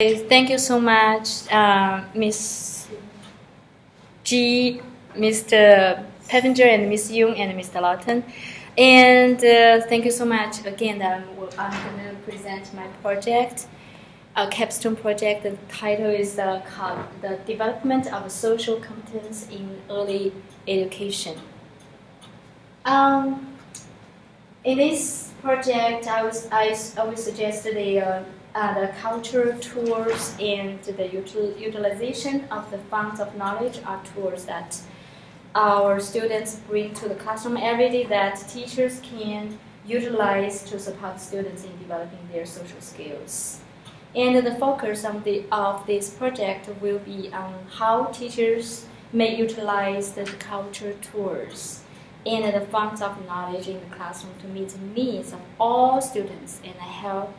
Thank you so much, Miss G, Mr. Peffinger, and Miss Young, and Mr. Lawton. And thank you so much again. I'm going to present my project, a capstone project. The title is called "The Development of Social Competence in Early Education." In this project, I would suggest the cultural tools and the utilization of the funds of knowledge are tools that our students bring to the classroom every day that teachers can utilize to support students in developing their social skills. And the focus of this project will be on how teachers may utilize the cultural tools and the funds of knowledge in the classroom to meet the needs of all students and help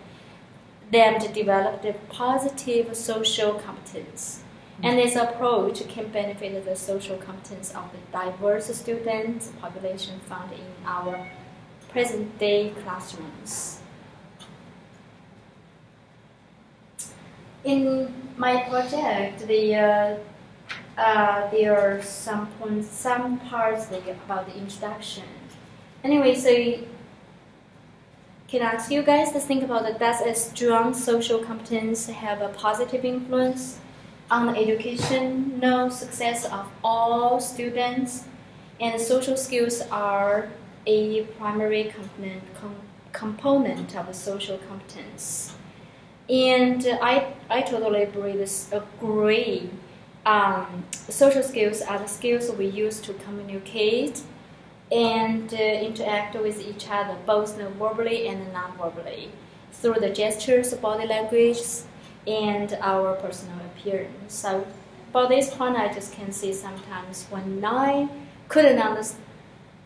them to develop the positive social competence. And this approach can benefit the social competence of the diverse student population found in our present-day classrooms. In my project, there are some parts about the introduction. Anyway, so can I ask you guys to think about that? Does a strong social competence have a positive influence on the educational success of all students? And social skills are a primary component of social competence. And I totally agree. Social skills are the skills we use to communicate and interact with each other, both verbally and non-verbally, through the gestures, body language, and our personal appearance. So for this point, I just can see sometimes when I couldn't understand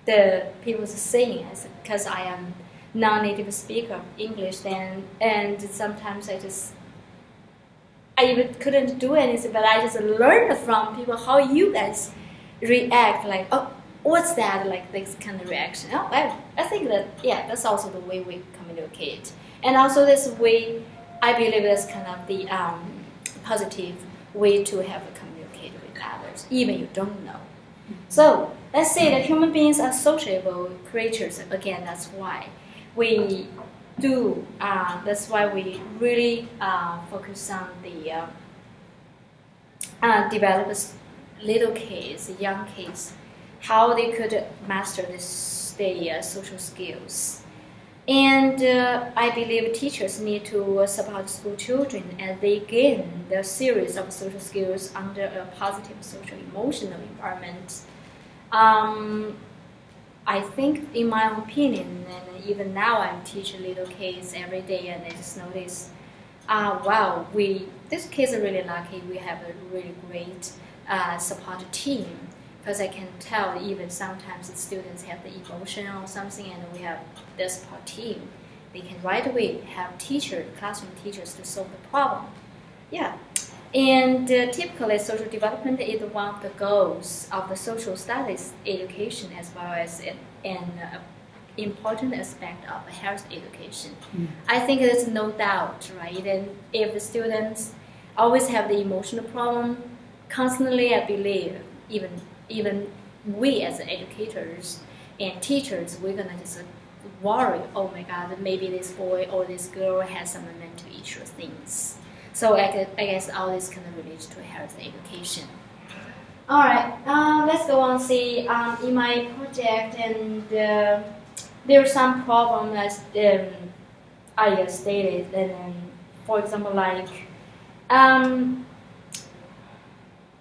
the people saying it, because I am non-native speaker of English, and sometimes I even couldn't do anything, but I just learned from people how you guys react, like, oh, what's that, like this kind of reaction. Oh, I think that, yeah, that's also the way we communicate. And also this way, I believe that's kind of the positive way to have a communicate with others, even you don't know. So let's say that human beings are sociable creatures. Again, that's why we do, that's why we really focus on the develop little kids, young kids, how they could master the social skills. And I believe teachers need to support school children as they gain the series of social skills under a positive social emotional environment. I think, in my opinion, and even now I'm teaching little kids every day, and I just notice, wow, these kids are really lucky. We have a really great support team. Because I can tell even sometimes the students have the emotion or something, and we have the support team. They can right away have classroom teachers to solve the problem. Yeah, and typically social development is one of the goals of the social studies education, as well as an important aspect of health education. I think there's no doubt, right? And if the students always have the emotional problem, constantly, I believe, even we as educators and teachers, we're gonna just worry, oh my God, maybe this boy or this girl has some mental issue things. So I guess all this kind of relates to health education. All right, let's go on. See, in my project, and there are some problems as I stated, and for example, like.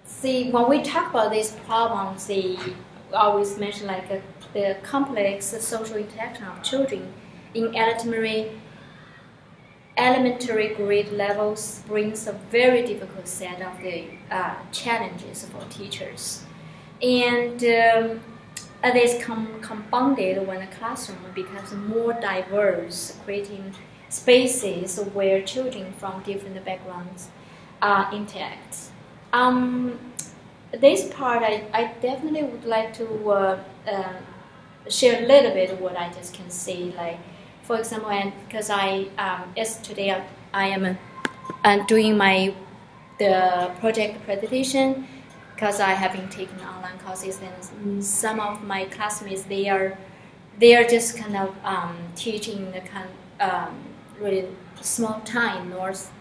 See, when we talk about these problems, they always mention like the complex social interaction of children in elementary grade levels brings a very difficult set of the challenges for teachers. And it is compounded when the classroom becomes more diverse, creating spaces where children from different backgrounds interact. This part, I definitely would like to share a little bit of what I just can say. Like, for example, and because today I am doing the project presentation, because I have been taking online courses, and some of my classmates they are just kind of teaching the really small town North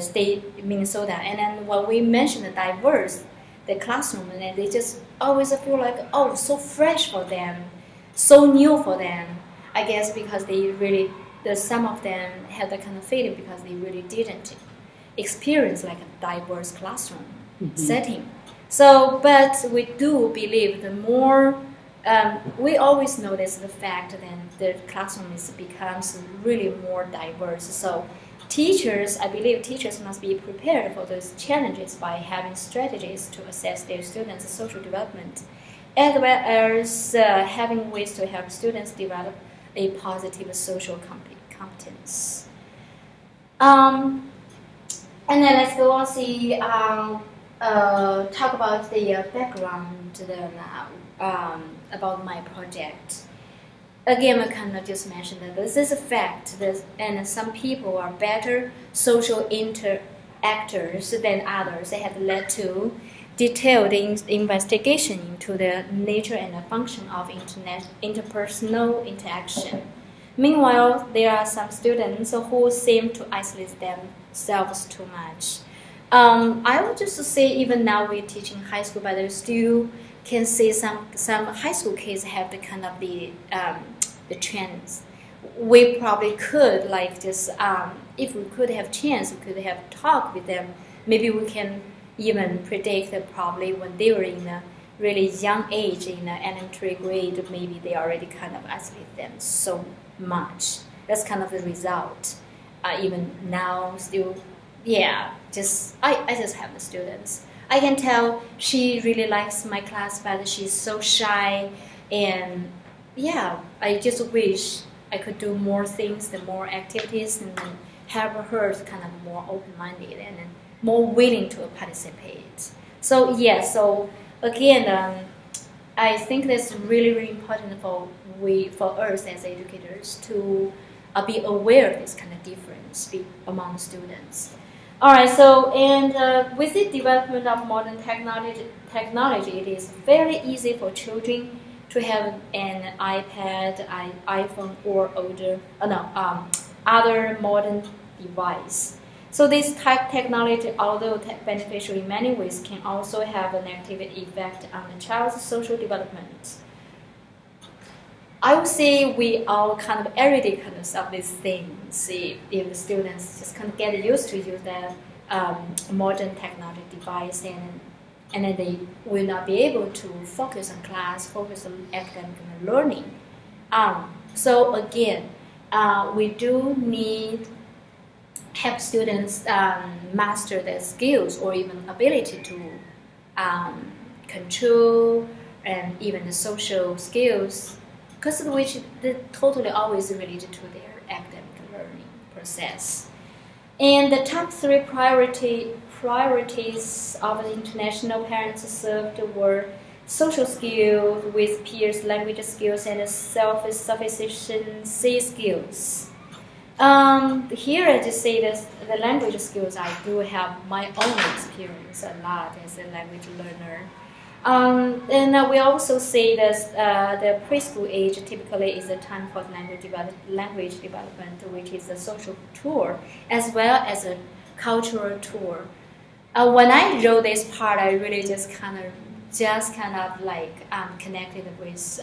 State, Minnesota, and then when we mention the diverse, the classroom, and they just always feel like, oh, so fresh for them, so new for them. I guess because some of them had that kind of feeling because they really didn't experience like a diverse classroom setting. So, but we do believe the more we always notice the fact that the classroom becomes really more diverse. So I believe teachers must be prepared for those challenges by having strategies to assess their students' social development, as well as having ways to help students develop a positive social competence. And then let's go on see talk about the background then, about my project. Again, I kind of just mentioned that this is a fact, and some people are better social interactors than others. They have led to detailed investigation into the nature and the function of interpersonal interaction. Meanwhile, there are some students who seem to isolate themselves too much. I would just say even now we're teaching high school, but there's still can see some high school kids have the kind of the trends. We probably could like just if we could have chance, we could have talked with them. Maybe we can even predict that probably when they were in a really young age, in the elementary grade, maybe they already kind of isolate them so much. That's kind of the result. Even now, still, yeah. I just have the students. I can tell she really likes my class, but she's so shy, and yeah, I just wish I could do more things, more activities, and then have her kind of more open-minded and more willing to participate. So yeah, so again, I think that's really, really important for us as educators to be aware of this kind of difference among students. All right, so and with the development of modern technology, it is very easy for children to have an iPad, iPhone, or other modern device. So this type technology, although beneficial in many ways, can also have a negative effect on the child's social development. I would say we all kind of everyday kind of these things. If the students just kind of get used to use that modern technology device, and then they will not be able to focus on class, focus on academic learning. So again, we do need help students master their skills or even ability to control and even the social skills, because of which they're totally always related to their academic learning process. And the top 3 priorities of the international parents served were social skills with peers, language skills, and self-sufficiency skills. Here I just say that the language skills, I do have my own experience a lot as a language learner. And we also say that the preschool age typically is a time for language development, which is a social tour as well as a cultural tour. When I wrote this part, I really just kind of like connected with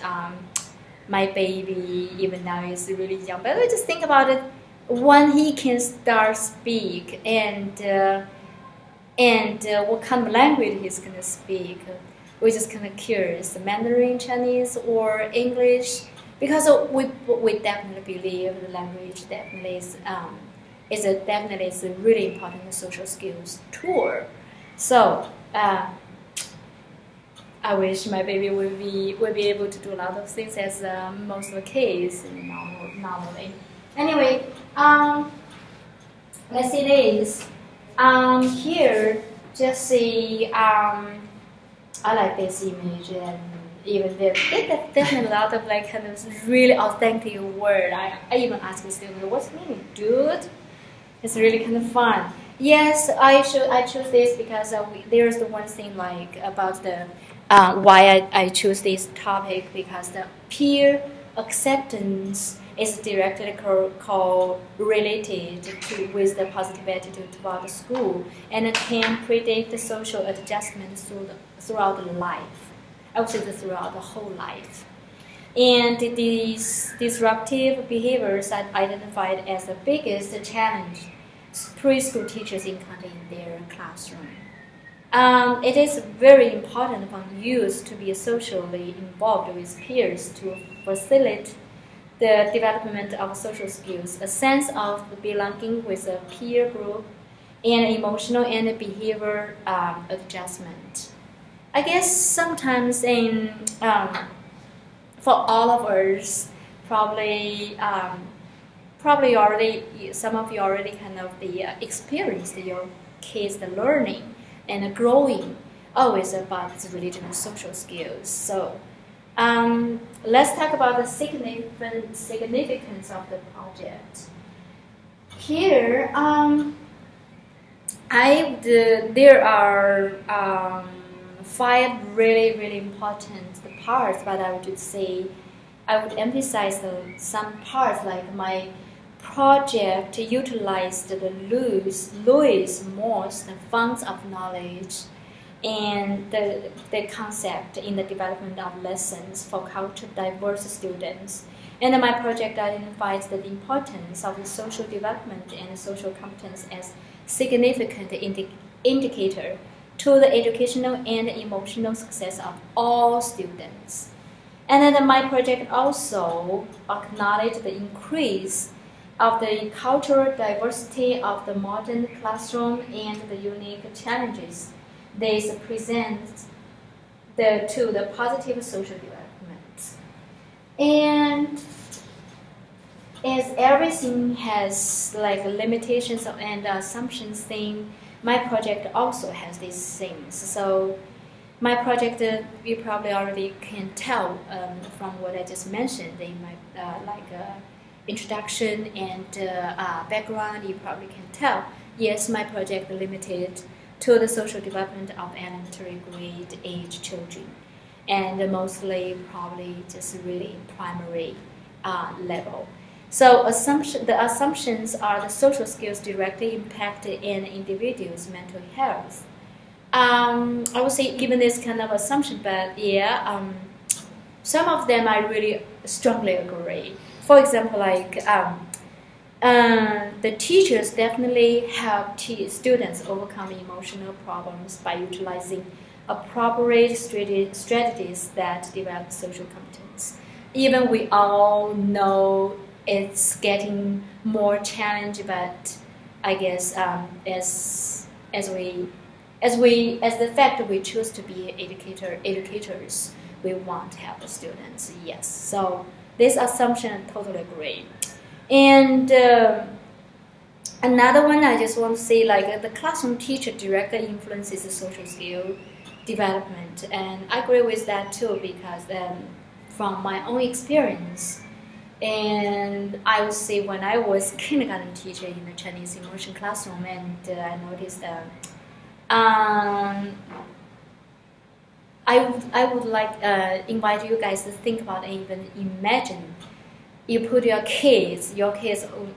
my baby. Even now he's really young, but I just think about it when he can start speak and what kind of language he's gonna speak. We're just kind of curious, Mandarin, Chinese, or English, because we definitely believe the language definitely is a really important social skills tool. So I wish my baby would be able to do a lot of things as most of the kids normally. Anyway, let's see this. Here, just see. I like this image, and even there's definitely a lot of like kind of really authentic word. I even asked the student, what's the meaning, dude? It's really kind of fun. Yes, I choose this because there's the one thing like about the why I choose this topic, because the peer acceptance is directly correlated to with the positive attitude toward the school, and it can predict the social adjustment throughout the life. I would say throughout the whole life. And these disruptive behaviors are identified as the biggest challenge preschool teachers encounter in their classroom. It is very important for youth to be socially involved with peers to facilitate the development of social skills, a sense of belonging with a peer group, and emotional and behavior adjustment. I guess sometimes for all of us, probably already some of you already kind of experienced your kids learning and growing always about this religion and social skills. So let's talk about the significance of the project. Here, there are 5 really important parts, but I would emphasize some parts, like my project utilized the Lewis Morse, the Fonts of Knowledge, and the concept in the development of lessons for culturally diverse students. And my project identifies the importance of the social development and social competence as significant indicator to the educational and emotional success of all students. And then my project also acknowledged the increase of the cultural diversity of the modern classroom and the unique challenges this presents to the positive social development. And as everything has like limitations and assumptions thing, my project also has these things. So my project, you probably already can tell from what I just mentioned in my introduction and background, you probably can tell. Yes, my project limited to the social development of elementary grade age children, and mostly probably just really primary level. So the assumptions are the social skills directly impact an individual's mental health. I would say even this kind of assumption, but yeah, some of them I really strongly agree. For example, like the teachers definitely help students overcome emotional problems by utilizing appropriate strategies that develop social competence. Even we all know it's getting more challenging, but I guess as the fact that we choose to be educators, we want to help the students. Yes, so this assumption I totally agree. And another one I just want to say, like the classroom teacher directly influences the social skill development, and I agree with that too, because from my own experience, and I would say when I was kindergarten teacher in the Chinese immersion classroom, and I noticed I would like invite you guys to think about and even imagine you put your kids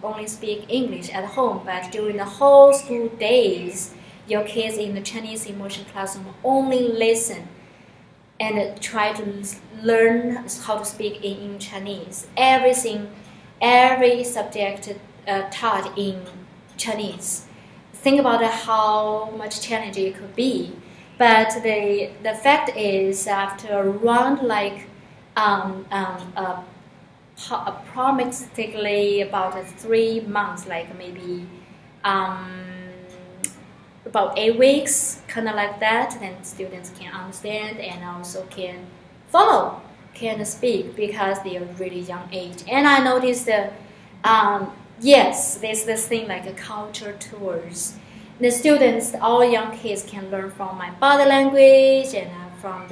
only speak English at home, but during the whole school days, your kids in the Chinese immersion classroom only listen and try to learn how to speak in Chinese. Every subject taught in Chinese. Think about how much challenge it could be. But the fact is, after around like approximately about 3 months, like maybe about 8 weeks, kind of like that, then students can understand and also can follow, can speak, because they are really young age. And I noticed yes, there's this thing like a culture tours. The students, all young kids, can learn from my body language and from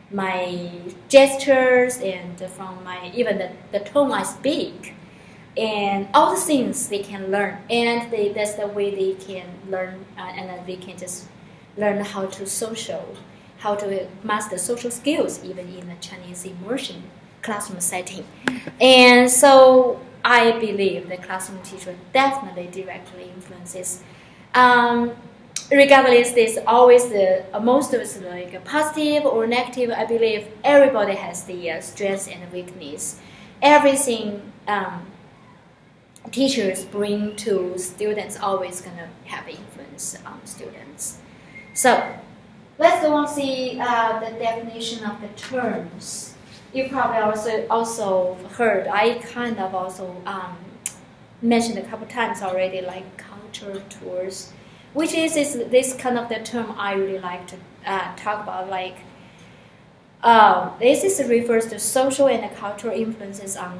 my gestures and from even the tone I speak. and all the things they can learn, and that's the way they can learn, and then they can just learn how to master social skills, even in the Chinese immersion classroom setting. And so I believe the classroom teacher definitely directly influences. Regardless, there's always most of it's like positive or negative. I believe everybody has the strengths and weakness. Everything teachers bring to students always gonna have influence on students. So let's go and see the definition of the terms. You probably also heard, I kind of also mentioned a couple times already, like culture tours, which is this kind of the term I really like to talk about. Like this refers to social and cultural influences on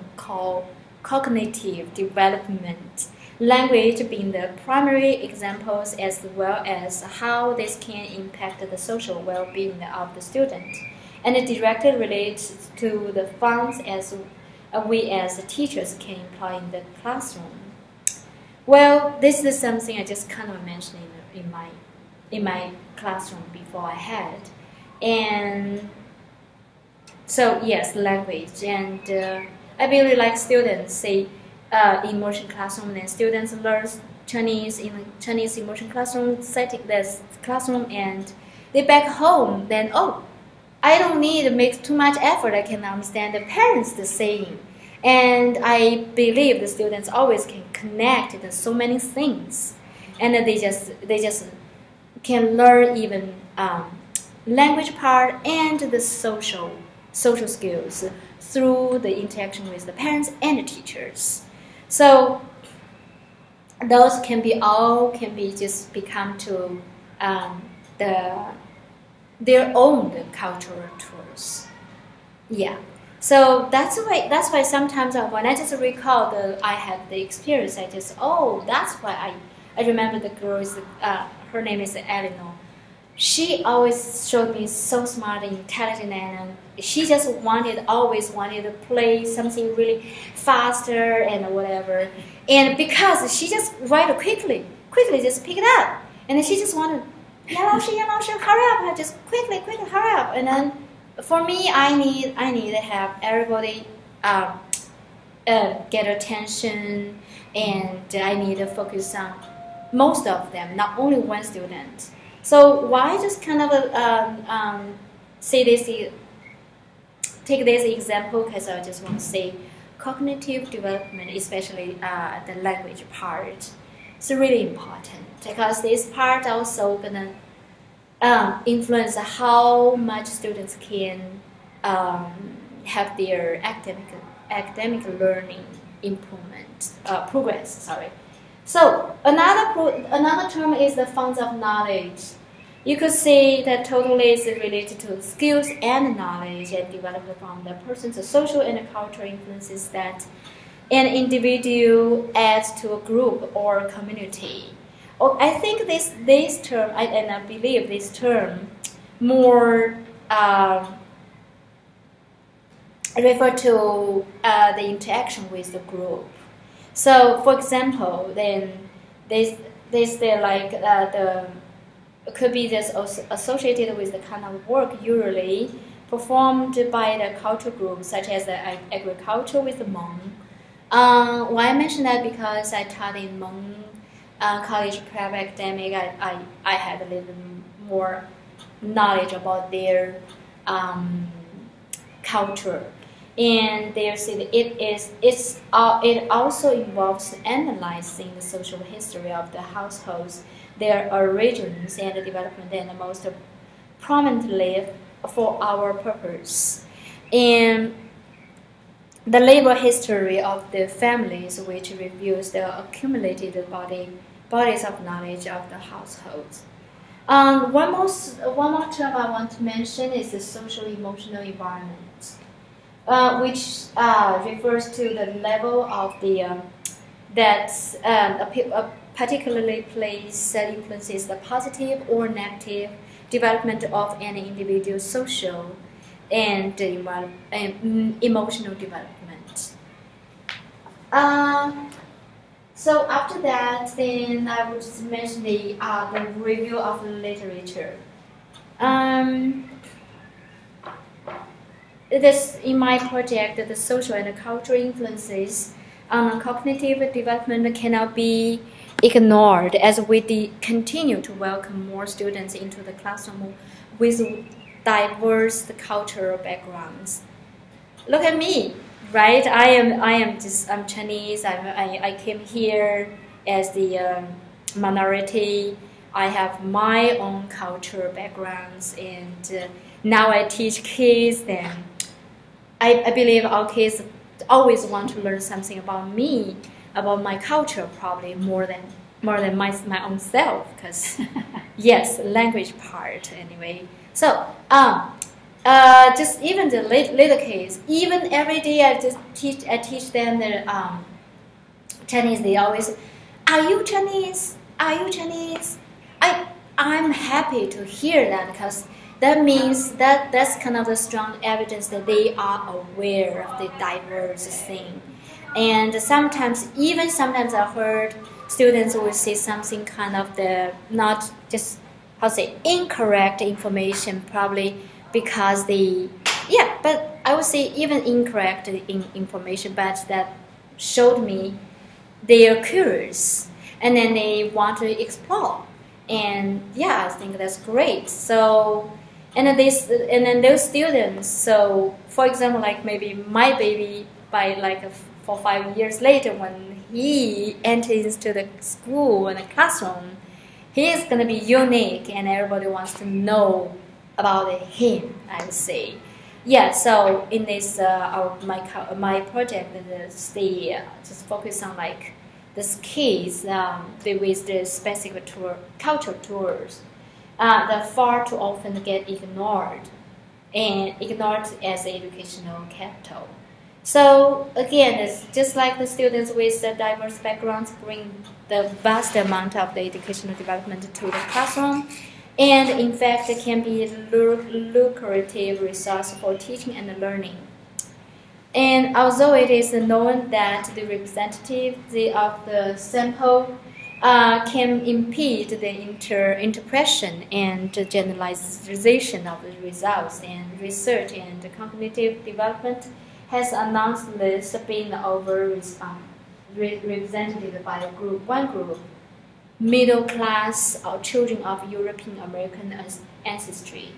cognitive development, language being the primary examples, as well as how this can impact the social well-being of the student, and it directly relates to the funds as we as teachers can employ in the classroom. Well, this is something I just kind of mentioned in my classroom before I had, and so yes, language, and I really like students say immersion classroom, and students learn Chinese in Chinese immersion classroom setting, this classroom, and they back home. Then I don't need to make too much effort. I can understand the parents the saying, and I believe the students always can connect to so many things, and they just can learn even language part and the social skills through the interaction with the parents and the teachers. So those can be just become to their own cultural tours. Yeah. So that's why sometimes when I just recall I had the experience, I just that's why I remember the girl is her name is Eleanor. She always showed me so smart and intelligent, and she just always wanted to play something really faster and whatever. And because she just write quickly just pick it up, and then she just wanted, 杨老师, hurry up, just quickly, hurry up. And then for me, I need to have everybody get attention, and I need to focus on most of them, not only one student. So why just kind of take this example, because I just want to say cognitive development, especially the language part, is really important, because this part also gonna influence how much students can have their academic learning improvement progress. Sorry. So another term is the funds of knowledge. You could say that totally is related to skills and knowledge and developed from the person's social and cultural influences that an individual adds to a group or a community. I think this term, and I believe this term more refer to the interaction with the group. So, for example, then could be this associated with the kind of work usually performed by the cultural groups, such as the agriculture with the Hmong. Why I mention that? Because I taught in Hmong college prep academic. I had a little more knowledge about their culture. And it also involves analyzing the social history of the households, their origins and development, and most prominently for our purpose, and the labor history of the families, which reviews the accumulated bodies of knowledge of the households. One more term I want to mention is the social emotional environment, which refers to the level of that a particularly place that influences the positive or negative development of an individual's social and emotional development. So after that, then I would just mention the review of the literature. This in my project, the social and cultural influences on cognitive development cannot be ignored as we continue to welcome more students into the classroom with diverse cultural backgrounds. Look at me, right? I'm Chinese. I came here as the minority. I have my own cultural backgrounds, and now I teach kids. Then I believe our kids always want to learn something about me, about my culture, probably more than my own self. Because yes, language part anyway. So just even the little kids, even every day I teach them the Chinese. They always, are you Chinese? Are you Chinese? I'm happy to hear that, because that means that's kind of the strong evidence that they are aware of the diverse thing. And sometimes I heard students will say something kind of the not just incorrect information, probably because but I would say even incorrect information, but that showed me they are curious and then they want to explore. And I think that's great. So, and then those students. So, for example, like maybe my baby, by 4-5 years later, when he enters into the school and the classroom, he is going to be unique, and everybody wants to know about him, I would say. So in this my project, just focus on this case with the specific cultural tours that far too often get ignored as educational capital. So again, it's just like the students with the diverse backgrounds bring the vast amount of the educational development to the classroom, and in fact it can be a lucrative resource for teaching and learning. And although it is known that the representative of the sample can impede the interpretation and generalization of the results, and research and cognitive development has announced this being represented by one group, middle class or children of European American ancestry.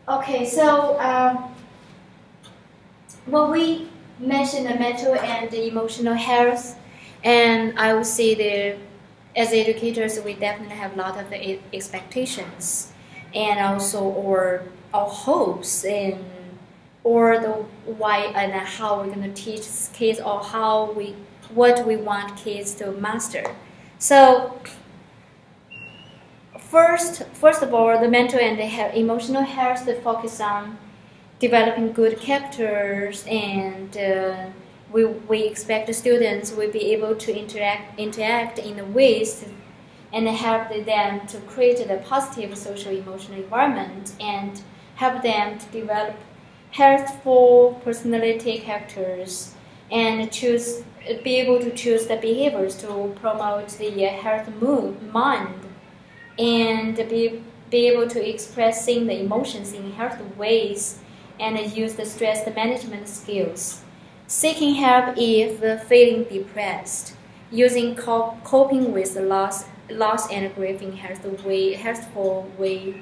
Okay, so when we mention the mental and the emotional health, and I would say as educators, we definitely have a lot of the expectations, and also our hopes, or the why and how we're going to teach kids, or what we want kids to master. So first of all, the mental and the emotional health focus on developing good characters, and we expect the students will be able to interact in ways and help them to create a positive social emotional environment, and help them to develop healthful personality characters, and be able to choose the behaviors to promote the health mind, and be able to expressing the emotions in healthy ways, and use the stress management skills. Seeking help if feeling depressed, using coping with loss and grief in healthful ways,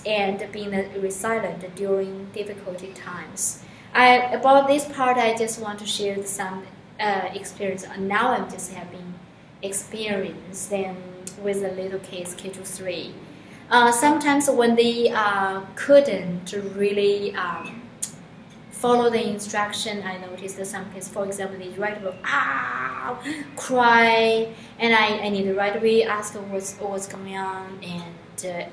and being resilient during difficult times. About this part, I just want to share some experience. Now I'm just having experience with the little kids, K-3. Sometimes when they couldn't really follow the instruction, I noticed that some kids, for example, they right away cry, and I need to right away ask what's going on, and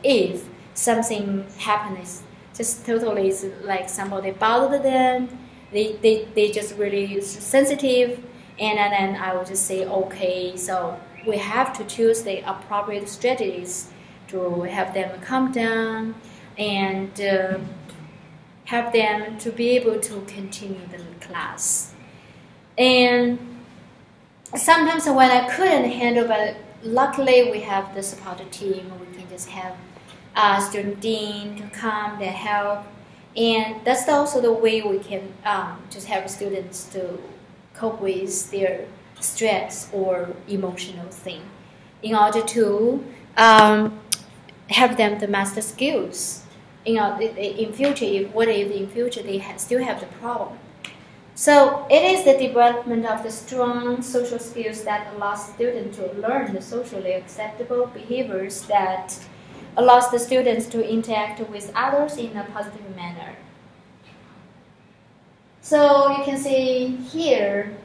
if something happens, just totally like somebody bothered them, they just really sensitive, and then I would just say, okay, so we have to choose the appropriate strategies to help them calm down, and help them to be able to continue the class. And sometimes when I couldn't handle, but luckily we have the support team. We can just have student dean to come, they help. And that's also the way we can just help students to cope with their stress or emotional thing in order to help them to master skills. In future, what if in future they still have the problem? So it is the development of the strong social skills that allows students to learn the socially acceptable behaviors that allows the students to interact with others in a positive manner. So you can see here,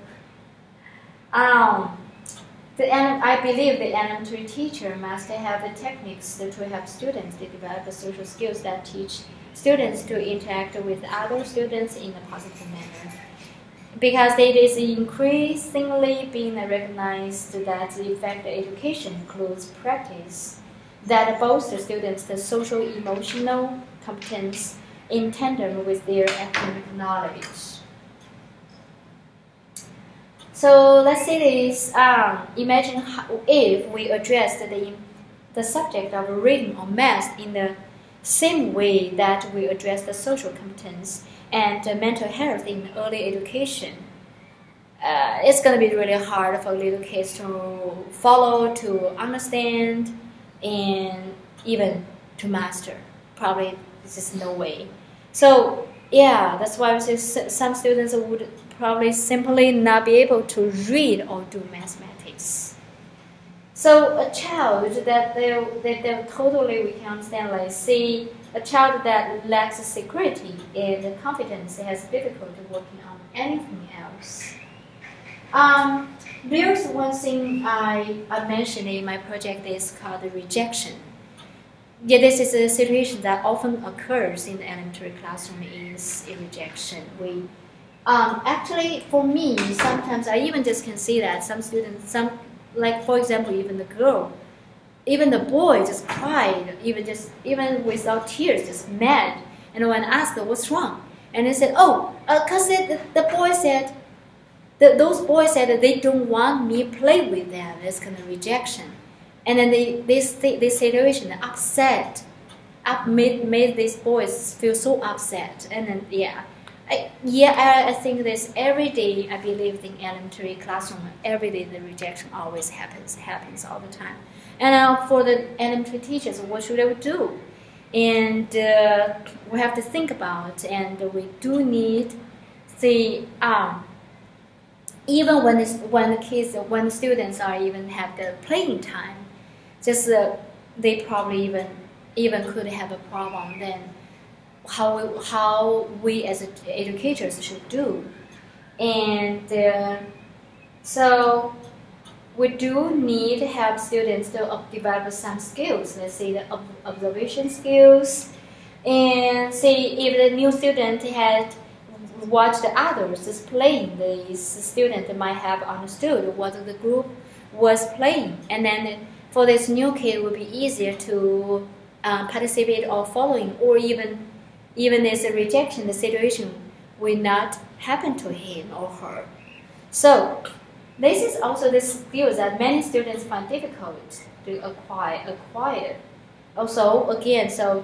I believe the elementary teacher must have the techniques to help students to develop the social skills that teach students to interact with other students in a positive manner. Because it is increasingly being recognized that the effective education includes practice that bolsters students' the social emotional competence in tandem with their academic knowledge. So let's say this, imagine if we addressed the subject of reading or math in the same way that we address the social competence and mental health in early education. It's going to be really hard for little kids to follow, to understand, and even to master. Probably there's just no way. So yeah, that's why some students would probably simply not be able to read or do mathematics. So a child that they totally, we can understand, like say a child that lacks security and confidence has difficulty working on anything else. There's one thing I mentioned in my project is called rejection. Yeah, this is a situation that often occurs in the elementary classroom is a rejection. Actually, for me, sometimes I even just can see that some students, like for example, even the girl, even the boy just cried, even without tears, just mad. And when I asked her what's wrong, and they said, oh, because the boy said, those boys said that they don't want me play with them. It's kind of rejection. And then this situation made these boys feel so upset. And then I think this every day. I believe in elementary classroom, every day the rejection always happens all the time. And for the elementary teachers, what should we do? And we have to think about, and we do need the even when the students are even have the playing time, just they probably even could have a problem. Then how we as educators should do, and so we do need to help students to develop some skills. Let's say the observation skills, and say if the new student had watched the others is playing, the student might have understood what the group was playing, and then for this new kid it would be easier to participate or following, or even as a rejection, the situation will not happen to him or her. So this is also the skills that many students find difficult to acquire. Also, again, so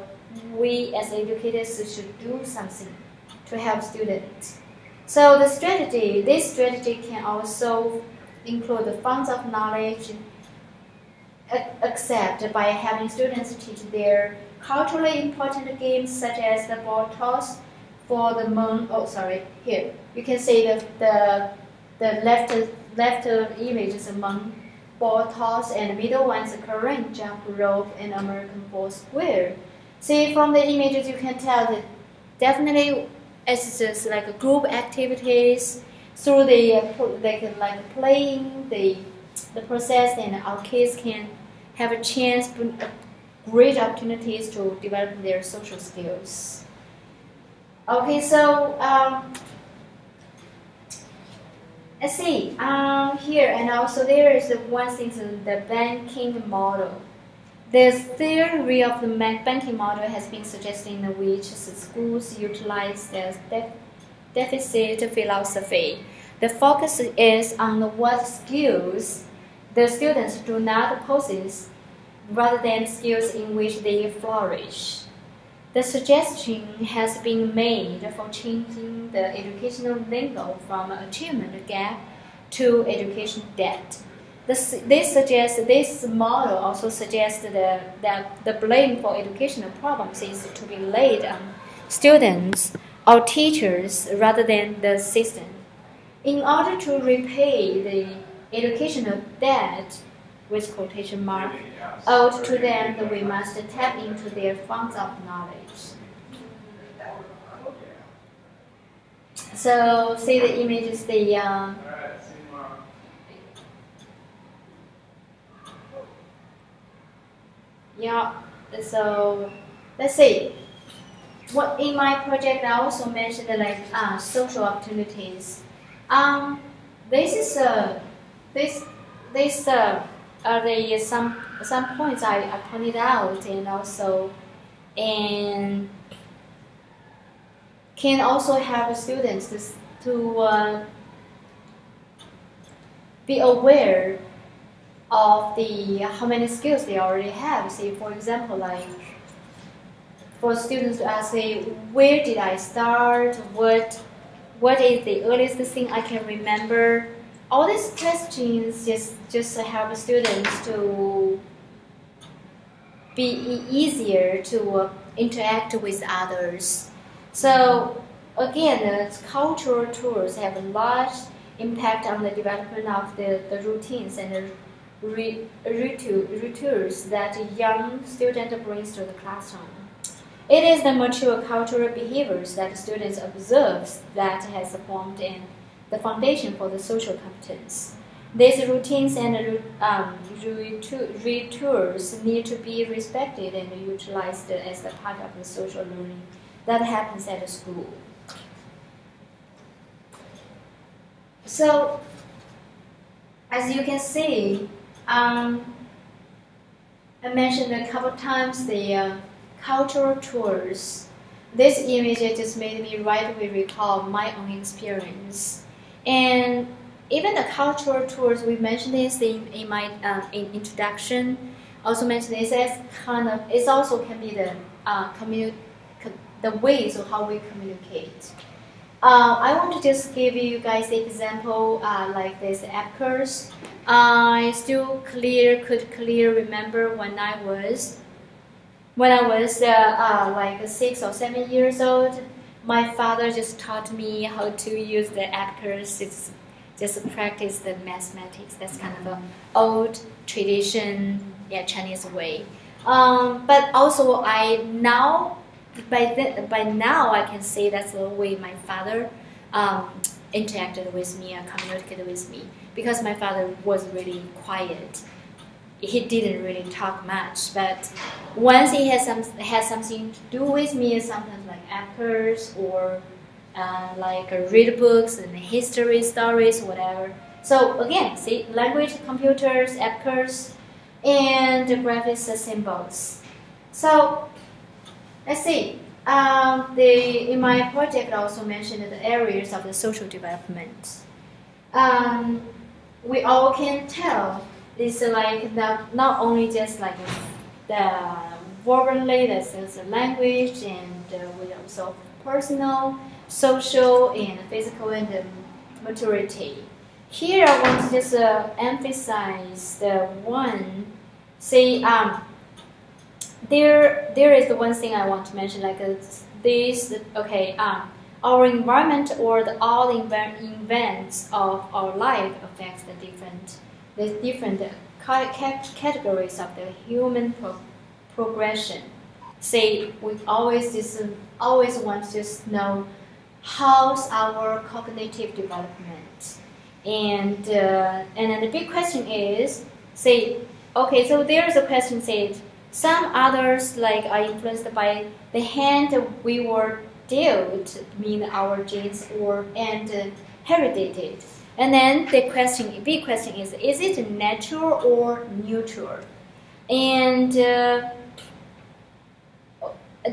we as educators should do something to help students. So this strategy can also include the funds of knowledge, except by having students teach their culturally important games such as the ball toss for the moon. Oh, sorry, here you can see the left image is a moon ball toss, and the middle one is a Korean jump rope and American ball square. See, from the images you can tell that definitely it's just like a group activities through they can like playing the process, and our kids can have a chance, great opportunities to develop their social skills. Okay, so let's see here, and also there is one thing, the banking model. The theory of the banking model has been suggested in which schools utilize the deficit philosophy The focus is on what skills the students do not possess, rather than skills in which they flourish. The suggestion has been made for changing the educational lingo from achievement gap to education debt. This model also suggests that the blame for educational problems is to be laid on students or teachers rather than the system. In order to repay the educational debt, with quotation mark, owed to them, we must tap into their funds of knowledge. So, see the image is yeah, so let's see. What in my project I also mentioned like social opportunities. This are the some points I pointed out, and can also help students to be aware of how many skills they already have. Say, for example, like for students to ask, say, where did I start? What is the earliest thing I can remember? All these questions just help students to be easier to interact with others. So again, cultural tours have a large impact on the development of the routines and the rituals that a young student brings to the classroom. It is the mature cultural behaviors that students observe that has formed the foundation for the social competence. These routines and rituals need to be respected and utilized as a part of the social learning that happens at the school. So, as you can see, I mentioned a couple times the cultural tours. This image just made me right away recall my own experience. And even the cultural tours, we mentioned this in my introduction. Also mentioned this as it also can be the ways of how we communicate. I want to just give you guys an example like this Epcurs. I still could clearly remember when I was like 6 or 7 years old. My father just taught me how to use the Epcurs. It's just practice the mathematics. That's kind of an old tradition, Chinese way. But also by now I can say that's the way my father interacted with me and communicated with me, because my father was really quiet. He didn't really talk much, but once he had something to do with me, sometimes like Epcurs or like read books and history stories, whatever. So again, see, language, computers, Epcurs, and graphics symbols. So let's see. In my project, I also mentioned the areas of the social development. We all can tell it's like not only just like the verbally, that's the language, and we also personal, social, and physical, and maturity. Here, I want to just emphasize the one. See, there is the one thing I want to mention, like this. Okay, our environment or all events of our life affects the different categories of the human progression. Say, we always want to just know how's our cognitive development, and then the big question is, say, okay, so there's a question said, some others like are influenced by the hand we were dealt, mean our genes and heredited. And then the big question is it natural or neutral? And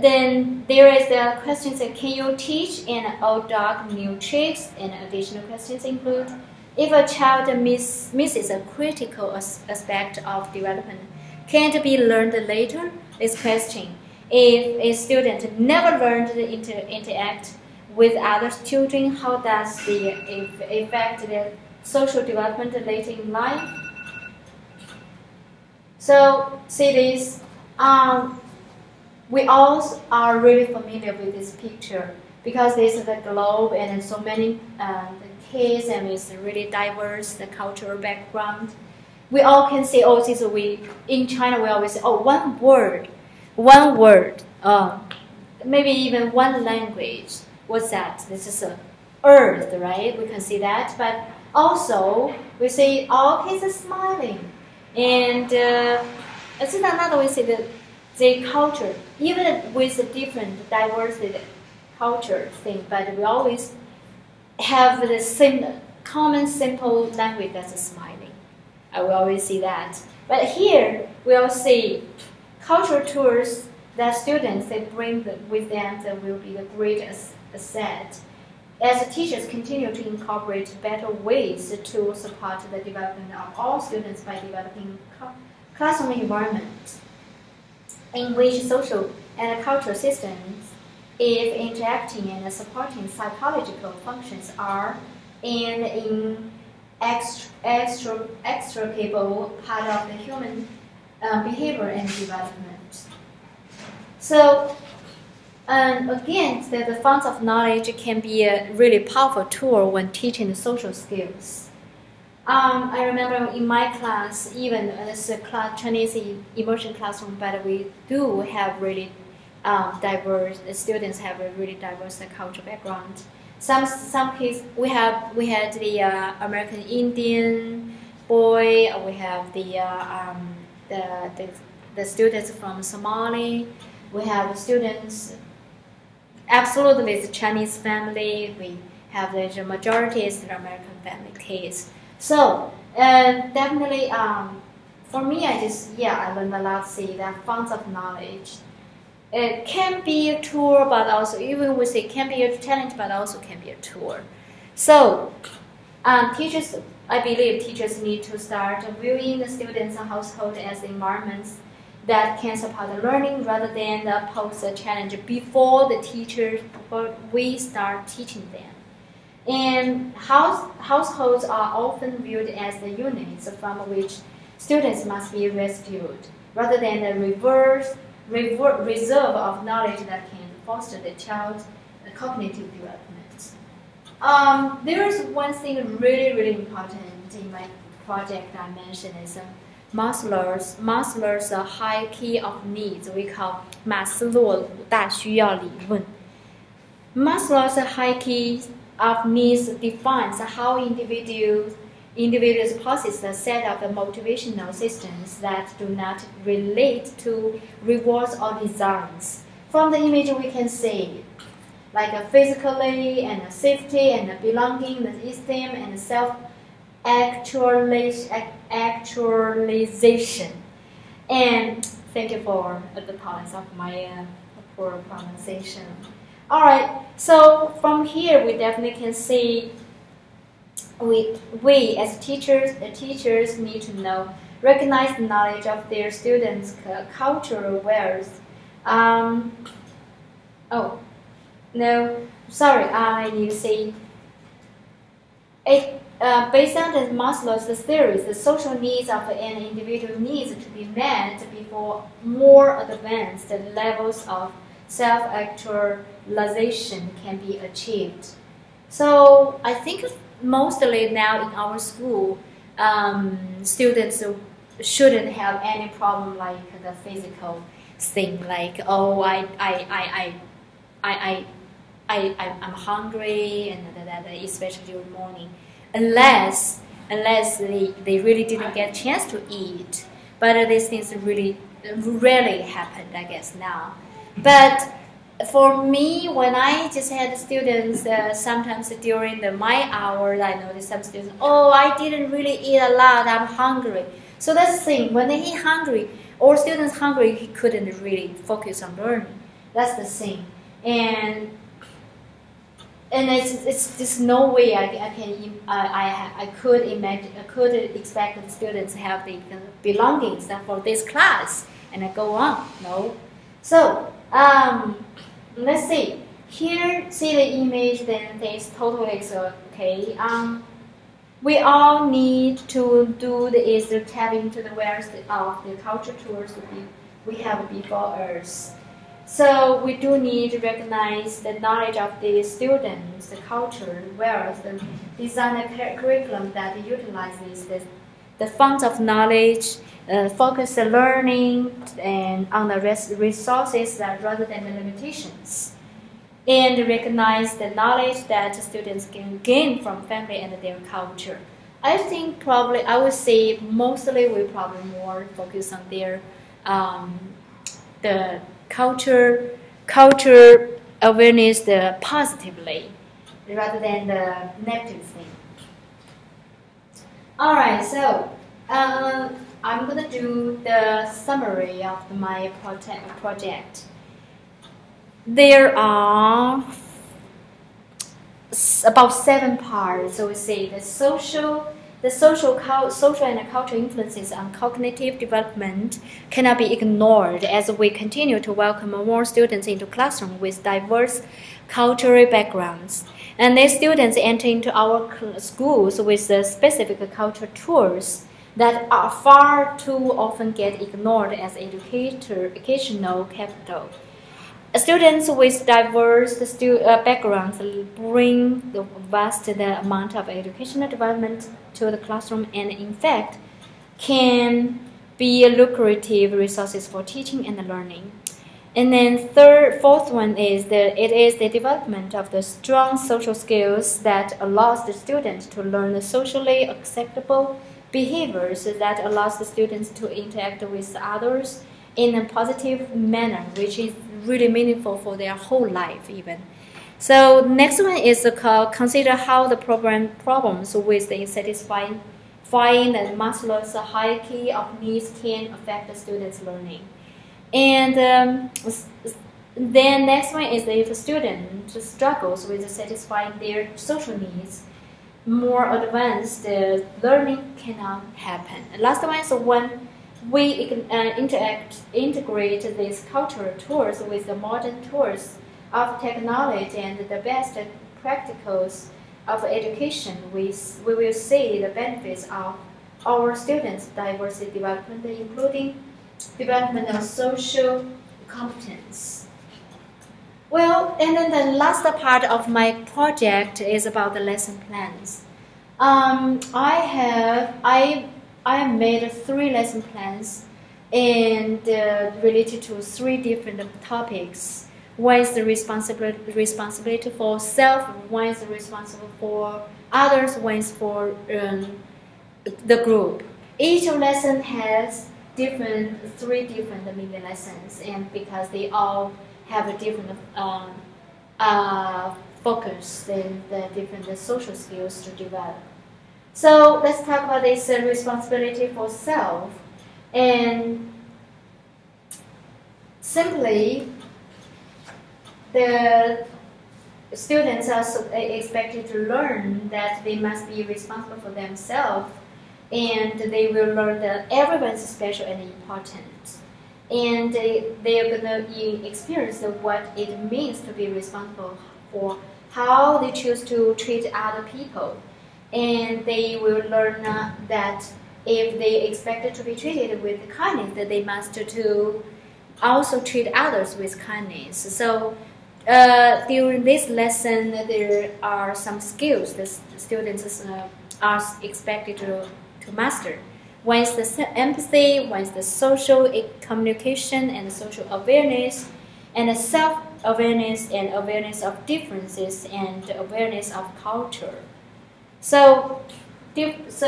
Then there is the question that can you teach an old dog new tricks? And additional questions include if a child misses a critical aspect of development, can it be learned later? This question. If a student never learned to interact with other children, how does it affect their social development later in life? So see this. We all are really familiar with this picture because this is the globe and so many kids and it's really diverse, the cultural background. We all can say, oh, this in China we always say, oh, one word, maybe even one language. What's that? This is earth, right? We can see that, but also we see all kids are smiling, and it's another way to say that the culture, even with a different diversity culture thing, but we always have the same common simple language that's smiling. I will always see that. But here we all see cultural tours that students they bring with them that will be the great asset. As teachers continue to incorporate better ways to support the development of all students by developing classroom environments in which social and cultural systems, if interacting and supporting psychological functions are an extricable part of the human behavior and development. So, again, the funds of knowledge can be a really powerful tool when teaching the social skills. I remember in my class, even as a Chinese immersion classroom, but we do have really diverse students have a really diverse cultural background. Some kids we had the American Indian boy. We have the students from Somali. We have students absolutely the Chinese family. We have the majority is the American family kids. So definitely for me, I learned a lot. See that funds of knowledge. It can be a tool, but also even we say it can be a challenge, but also can be a tool. So teachers, I believe teachers need to start viewing the students' household as environments that can support the learning rather than pose a challenge before we start teaching them. And households are often viewed as the units from which students must be rescued, rather than the reserve of knowledge that can foster the child's cognitive development. There is one thing really important in my project I mentioned is Maslow's hierarchy of needs. We call 马斯洛五大需要理论. Maslow's hierarchy of needs defines how individuals possess a set of motivational systems that do not relate to rewards or desires. From the image we can see like physically and safety and belonging, the esteem and self-actualization. And thank you for the tolerance of my poor pronunciation. Alright, so from here we definitely can see we as teachers, the teachers need to recognize the knowledge of their students' cultural wares. I need to say based on the Maslow's theories, the social needs of an individual needs to be met before more advanced levels of self-actualization can be achieved. So I think mostly now in our school, students shouldn't have any problem like the physical thing, like I'm hungry and especially during morning, unless they really didn't get a chance to eat. But these things really rarely happen, I guess now. But for me, when I just had students, sometimes during my hours, I noticed some students, I didn't really eat a lot, I'm hungry. So that's the thing, when he's hungry, or students hungry, he couldn't really focus on learning. That's the thing. And it's just no way I could imagine, I could expect the students have the belongings for this class and I go on. No. So let's see. Here, see the image. Then this totally is okay. We all need to do is to tap into the wares of the culture tours we have before us. So we do need to recognize the knowledge of the students, the culture, whereas the design a curriculum that utilizes the funds of knowledge, focus the learning and on the resources rather than the limitations. And recognize the knowledge that students can gain from family and their culture. I think probably, I would say mostly we probably more focus on their the culture awareness positively rather than the negative thing. All right, so I'm gonna do the summary of my project. There are about 7 parts. So we say the social and cultural influences on cognitive development cannot be ignored as we continue to welcome more students into classroom with diverse cultural backgrounds. And these students enter into our schools with the specific cultural tours that are far too often get ignored as educational capital. Students with diverse backgrounds bring the vast amount of educational development to the classroom and in fact can be lucrative resources for teaching and learning. And then fourth one is the development of the strong social skills that allows the student to learn the socially acceptable behaviors that allows the students to interact with others in a positive manner, which is really meaningful for their whole life even. So next one is consider how the problems with the satisfying the Maslow's hierarchy of needs can affect the students' learning. And then next one is if a student struggles with satisfying their social needs, more advanced learning cannot happen. And last one is when we integrate these cultural tools with the modern tools of technology and the best practicals of education, we will see the benefits of our students' diversity development, including development of social competence. Well, and then the last part of my project is about the lesson plans. I made 3 lesson plans and related to 3 different topics. One is the responsibility for self, one is responsible for others, one is for the group. Each lesson has 3 different mini lessons, and because they all have a different focus and the different social skills to develop. So let's talk about this responsibility for self. And simply, the students are expected to learn that they must be responsible for themselves, and they will learn that everyone's special and important. And they are going to experience what it means to be responsible for how they choose to treat other people. And they will learn that if they expect to be treated with kindness, that they must also treat others with kindness. So during this lesson, there are some skills that students are expected to master. One is the empathy, one is the social communication and social awareness, and the self-awareness and awareness of differences and awareness of culture. So this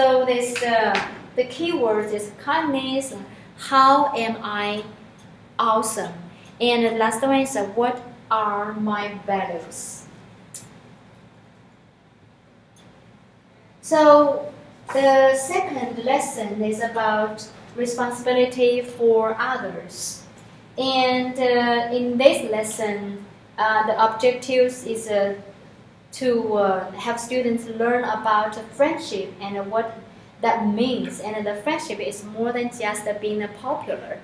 the key word is kindness. How am I awesome? And the last one is what are my values? So the second lesson is about responsibility for others. And in this lesson, the objectives is to have students learn about friendship and what that means. And the friendship is more than just being popular.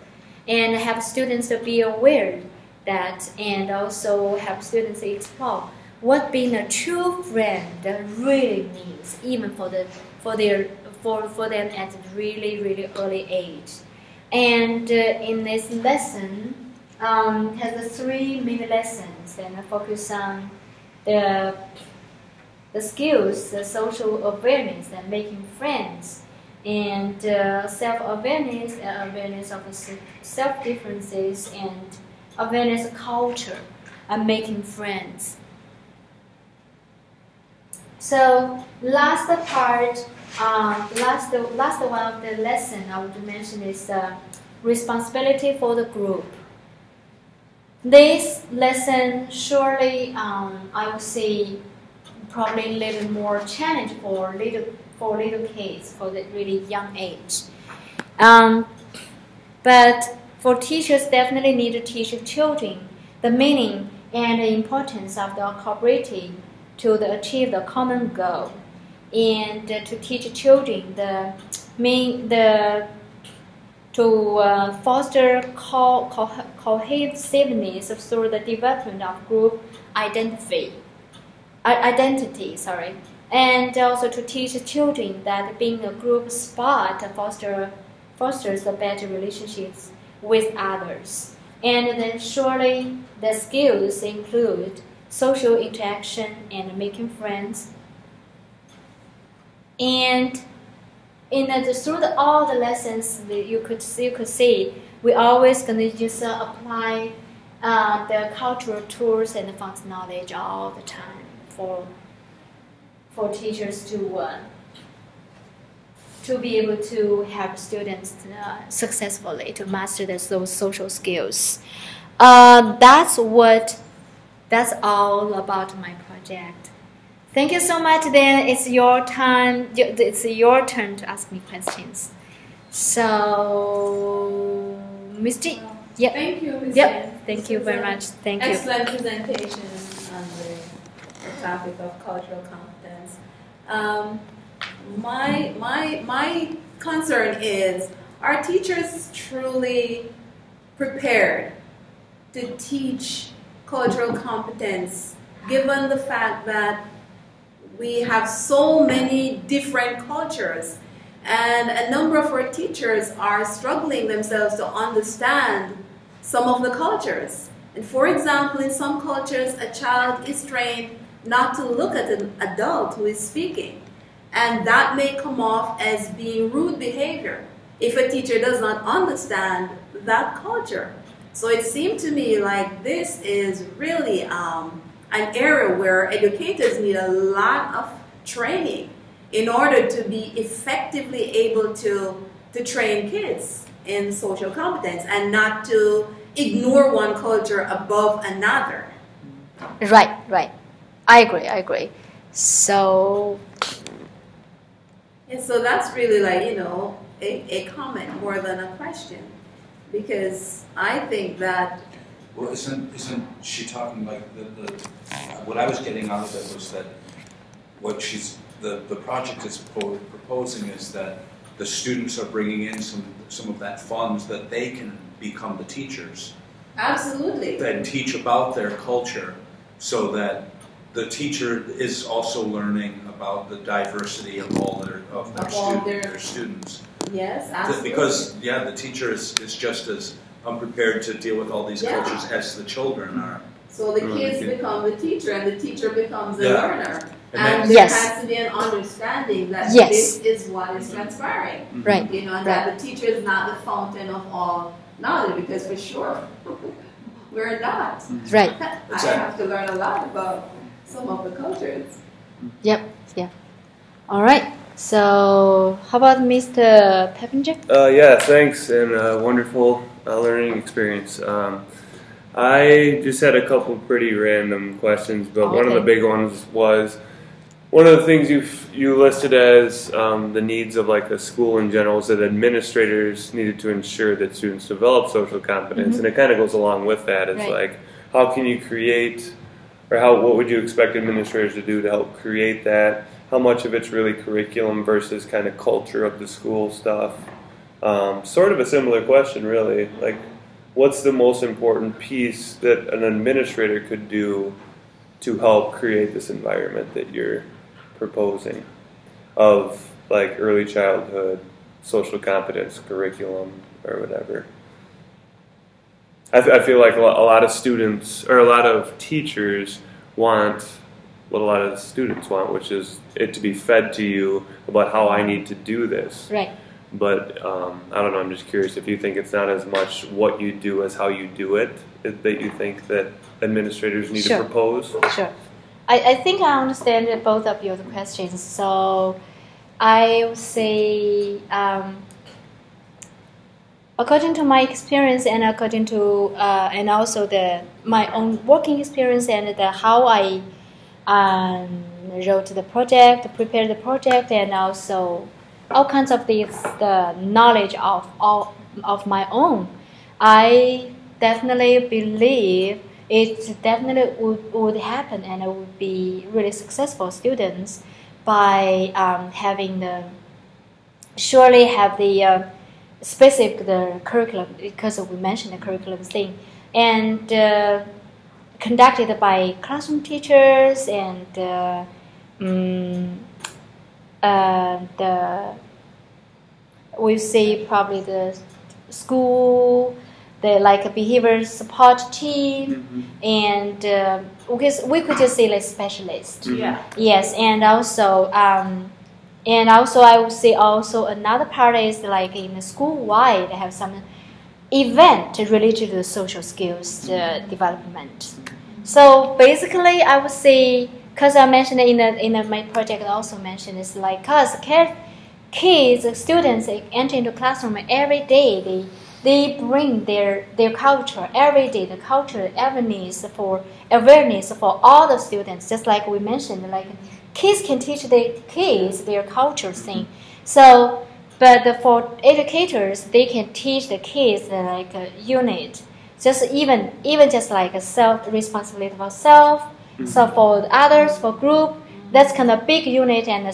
And have students to be aware that, and also have students explore what being a true friend really means, even for them at a really early age. And in this lesson, has the 3 mini lessons and focus on the skills, the social awareness, and making friends, and self-awareness, awareness of self-differences, and awareness of culture, and making friends. So last part, last one of the lesson I would mention is responsibility for the group. This lesson surely, I would say, probably a little more challenge for little kids for the really young age. But for teachers, definitely need to teach children the meaning and the importance of the cooperating to achieve the common goal, and to teach children to foster cohesiveness through the development of group identity. And also to teach children that being a group sport fosters the better relationships with others. And then surely the skills include social interaction and making friends. And through all the lessons that you could see, we always gonna just apply the cultural tools and function knowledge all the time for teachers to be able to help students successfully to master those social skills. That's all about my project. Thank you so much. Then it's your time. It's your turn to ask me questions. So, Ms. G. Yep. Thank you, Ms. Yep. Thank you very much. Thank you. Excellent presentation on the topic of cultural competence. My concern is, are teachers truly prepared to teach cultural competence, given the fact that we have so many different cultures, and a number of our teachers are struggling themselves to understand some of the cultures. And for example, in some cultures, a child is trained not to look at an adult who is speaking, and that may come off as being rude behavior if a teacher does not understand that culture. So it seemed to me like this is really an area where educators need a lot of training in order to be effectively able to train kids in social competence and not to ignore one culture above another. Right. I agree. So... And so that's really like, a comment more than a question. Because I think that... Well, isn't she talking like what I was getting out of it was that what the project is proposing is that the students are bringing in some of that funds that they can become the teachers. Absolutely. And teach about their culture, so that the teacher is also learning about the diversity of their students. Yes, absolutely. Because the teacher is just as unprepared to deal with all these cultures as the children are. So the kids become the teacher, and the teacher becomes the learner. And there has to be an understanding that this is what is transpiring. Right. And that the teacher is not the fountain of all knowledge, because for sure, we're not. Right. I have to learn a lot about some of the cultures. Yep. All right. So, how about Mr. Peppinger? Yeah, thanks, and wonderful learning experience. I just had a couple pretty random questions, but one of the big ones was, one of the things you listed as the needs of like a school in general is that administrators needed to ensure that students develop social competence, and it kind of goes along with that. It's like, how can you create, or what would you expect administrators to do to help create that? How much of it's really curriculum versus kind of culture of the school stuff? Sort of a similar question, really. Like, what's the most important piece that an administrator could do to help create this environment that you're proposing of like early childhood, social competence, curriculum, or whatever? I feel like a lot of students, or a lot of teachers want what a lot of students want, which is it to be fed to you about how I need to do this. Right. But I don't know, I'm just curious if you think it's not as much what you do as how you do it that you think that administrators need to propose? Sure. I think I understand both of your questions. So I would say, according to my experience and according to and also my own working experience and how I wrote the project, prepared the project, and also all kinds of the knowledge of my own, I definitely believe it definitely would happen, and it would be really successful students by having surely have the specific the curriculum, because we mentioned the curriculum thing, and conducted by classroom teachers and we see probably the school, the like behavior support team, and because we could just say like specialist. Yes, and also I would say also another part is like in the school wide they have some event related to the social skills development. So basically I would say, because I mentioned in my project, I also mentioned it's like because kids, students, they enter into classroom every day. They bring their culture every day, the cultural awareness for all the students. Just like we mentioned, like kids can teach the kids their culture thing. So, but for educators, they can teach the kids like a unit. Just even just like a self-responsibility for self, so for others, for group, that's kind of big unit, and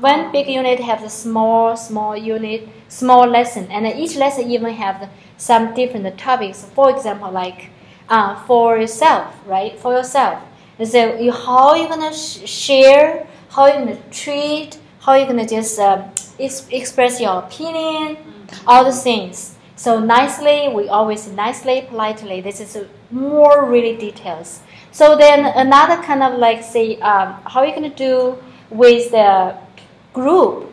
one big unit have the small unit, small lesson, and each lesson even have some different topics. For example, like for yourself, right? For yourself, and so how you gonna share, how you gonna treat, how you gonna just express your opinion, all the things. So nicely, we always nicely, politely. This is more really details. So then another kind of like say, how are you going to do with the group?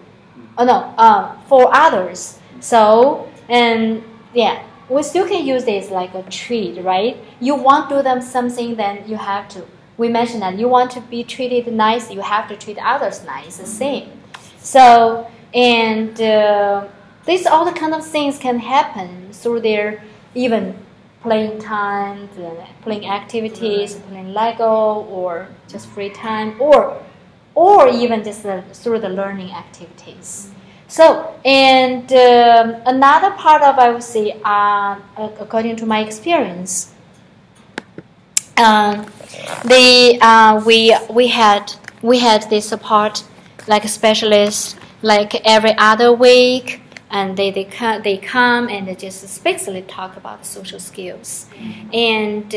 For others. So, and yeah, we still can use this like a treat, right? You want to do them something, then you have to. We mentioned that you want to be treated nice, you have to treat others nice, the same. So, and these all the kind of things can happen through their even playing time, playing activities, playing Lego, or just free time, or even just through the learning activities. So, and another part of, I would say, according to my experience, we had the support like a specialist like every other week. And they come and they just specifically talk about social skills, and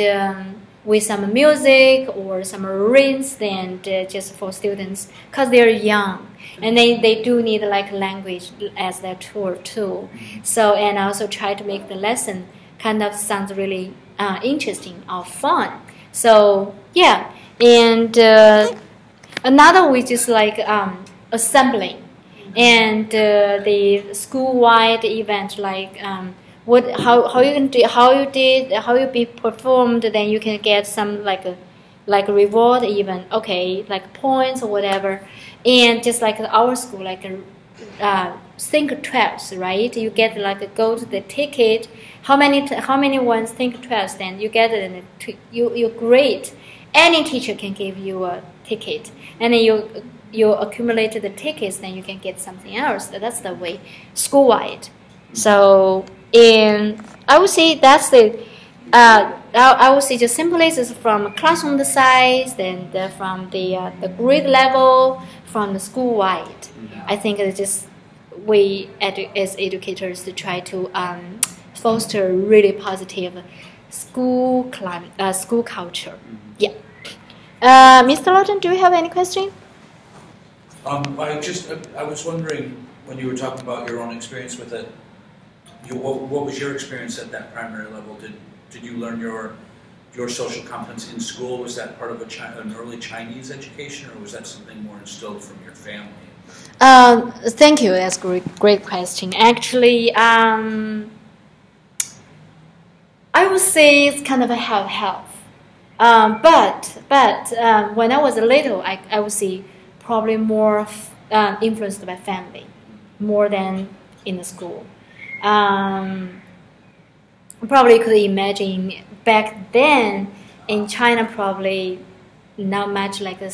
with some music or some rhythms, and just for students because they're young and they do need like language as their tool too. So, and also try to make the lesson kind of sounds really interesting or fun. So yeah, and another which is like assembling. And the school-wide event, like how you be performed, then you can get some like reward, even like points or whatever. And just like our school, like think twice, right? You get like go to the ticket. How many ones think twice? Then you get it, and you grade. any teacher can give you a ticket, and then you accumulate the tickets, then you can get something else. That's the way school-wide. So I would say that's the I would say just simplest is from classroom size, then from the grade level, from the school-wide. I think it's just we as educators to try to foster really positive school culture. Yeah. Mr. Lawton, do you have any question? I was wondering, when you were talking about your own experience with it, what was your experience at that primary level? Did you learn your social competence in school? Was that part of an early Chinese education, or was that something more instilled from your family? Thank you. That's a great question. Actually, I would say it's kind of a half. But when I was little, I would say probably more influenced by family, more than in the school. Probably could imagine back then in China, probably not much like a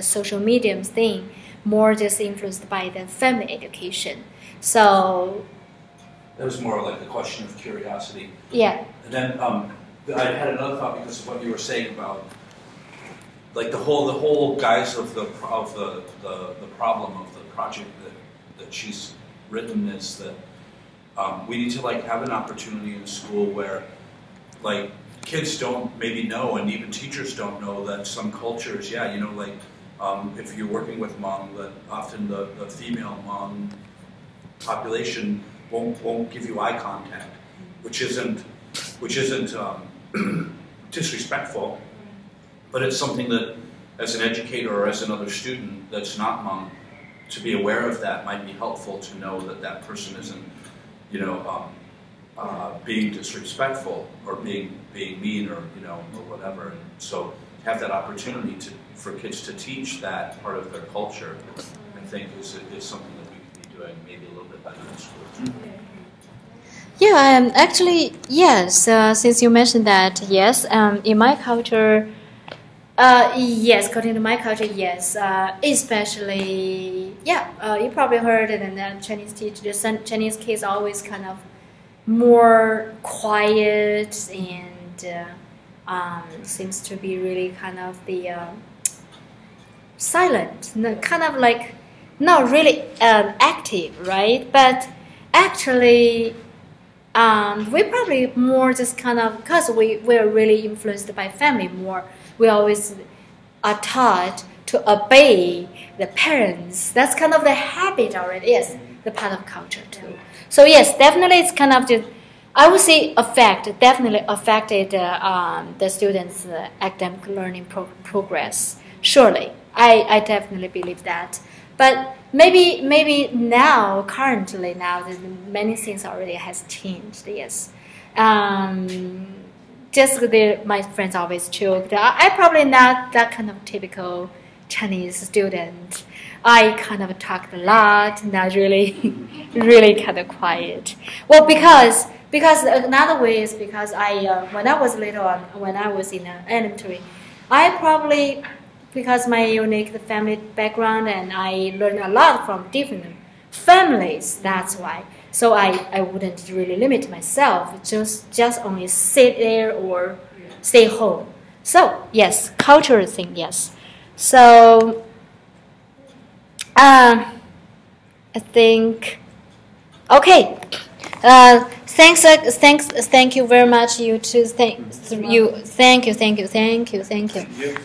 social media thing, more just influenced by the family education. So that was more like a question of curiosity. Yeah. And then I had another thought because of what you were saying about like the whole guise of the problem of the project that she's written is that we need to like have an opportunity in school where like kids don't maybe know, and even teachers don't know, that some cultures, like if you're working with Hmong, that often the female Hmong population won't give you eye contact, which isn't disrespectful, but it's something that as an educator or as another student that's not Hmong, to be aware of that might be helpful, to know that person isn't being disrespectful or being mean or whatever. And so have that opportunity for kids to teach that part of their culture, I think is something that we could be doing maybe a little bit better in school. Yeah, actually, yes. Since you mentioned that, yes, in my culture, yes, according to my culture, yes. Especially, you probably heard it, and the Chinese kids are always kind of more quiet and seems to be really kind of the silent, kind of like not really active, right? But actually, we probably more just kind of, because we're really influenced by family more. We always are taught to obey the parents. That's kind of the habit already. Yes, the part of culture too. So yes, definitely it's kind of just, I would say definitely affected the students' academic learning progress. Surely, I definitely believe that. But maybe now, currently now, many things already has changed. Yes. Just my friends always joke that I probably not that kind of typical Chinese student. I kind of talked a lot, not really, really kind of quiet. Well, because another way is because when I was little, when I was in elementary, I probably, because my unique family background, and I learned a lot from different families. That's why. So I wouldn't really limit myself, just only sit there or stay home. So yes, cultural thing, yes. So I think okay. Thank you very much. You too. Thank you.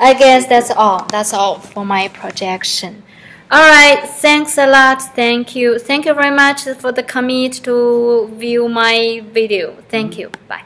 I guess that's all. That's all for my projection. All right. Thanks a lot. Thank you. Thank you very much for the commit to view my video. Thank you. Bye.